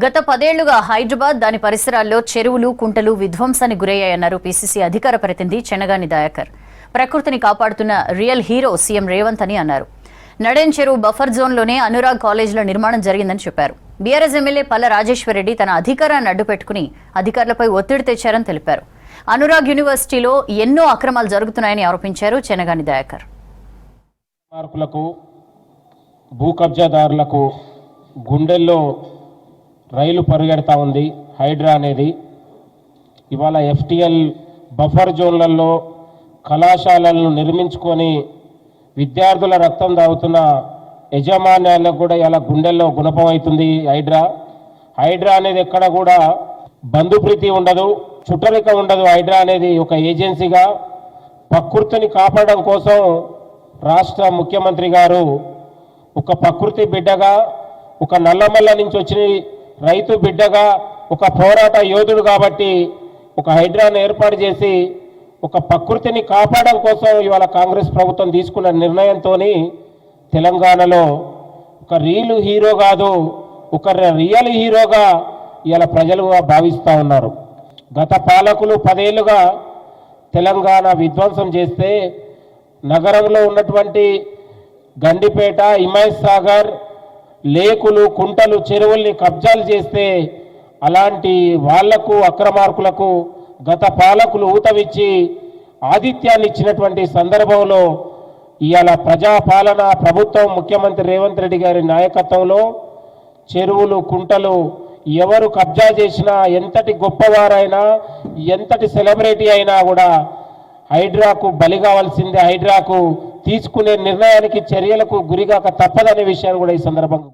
గత 10 ఏళ్లుగా హైదరాబాద్ దాని పరిసరాల్లో చెరువులు కుంటలు విధ్వంసానికి గురయ్యాయన్నారు పీసీసీ అధికార ప్రతినిధి చెన్నగాని దయాకర్. ప్రకృతిని కాపాడుతున్న రియల్ హీరో సీఎం రేవంత్ అని అన్నారు. నడెన్ చెరువు బఫర్ జోన్లోనే అనురాగ్ కాలేజీలో నిర్మాణం జరిగిందని చెప్పారు. బీఆర్ఎస్ ఎమ్మెల్యే పల్ల రాజేశ్వరరెడ్డి తన అధికారాన్ని అడ్డుపెట్టుకుని అధికారులపై ఒత్తిడి తెచ్చారని తెలిపారు. అనురాగ్ యూనివర్సిటీలో ఎన్నో అక్రమాలు జరుగుతున్నాయని ఆరోపించారు చెన్నగాని దయాకర్. భూ కబ్జాదారులకు గుండెల్లో రైలు పరిగెడతా ఉంది. హైడ్రా అనేది ఇవాళ ఎఫ్టీఎల్ బఫర్ జోన్లలో కళాశాలలను నిర్మించుకొని విద్యార్థుల రక్తం తాగుతున్న యజమాన్యాలకు కూడా ఇలా గుండెల్లో గుణపం అవుతుంది. హైడ్రా అనేది ఎక్కడ కూడా బంధుప్రీతి ఉండదు, చుట్టరిక ఉండదు. హైడ్రా అనేది ఒక ఏజెన్సీగా ప్రకృతిని కాపాడడం కోసం రాష్ట్ర ముఖ్యమంత్రి గారు ఒక ప్రకృతి బిడ్డగా, ఒక నల్లమల్ల నుంచి వచ్చిన రైతు బిడ్డగా, ఒక పోరాట యోధుడు కాబట్టి ఒక హైడ్రాను ఏర్పాటు చేసి ఒక ప్రకృతిని కాపాడడం కోసం ఇవాళ కాంగ్రెస్ ప్రభుత్వం తీసుకున్న నిర్ణయంతో తెలంగాణలో ఒక రియల్ హీరో కాదు, ఒక రియల్ హీరోగా ఇవాళ ప్రజలు భావిస్తూ ఉన్నారు. గత పాలకులు 10 ఏళ్లుగా తెలంగాణ విధ్వంసం చేస్తే నగరంలో ఉన్నటువంటి గండిపేట, హిమాయత్ సాగర్, లేకులు, కుంటలు, చెరువుల్ని కబ్జాలు చేస్తే అలాంటి వాళ్లకు అక్రమార్కులకు గత పాలకులు ఊతమిచ్చి ఆతిథ్యాన్ని ఇచ్చినటువంటి సందర్భంలో ఇవాళ ప్రజాపాలన ప్రభుత్వం ముఖ్యమంత్రి రేవంత్ రెడ్డి గారి నాయకత్వంలో చెరువులు, కుంటలు ఎవరు కబ్జా చేసినా, ఎంతటి గొప్పవారైనా, ఎంతటి సెలబ్రిటీ అయినా కూడా హైడ్రాకు బలి కావాల్సిందే. హైడ్రాకు తీసుకునే నిర్ణయానికి, చర్యలకు గురిగాక తప్పదనే విషయాన్ని కూడా ఈ సందర్భంగా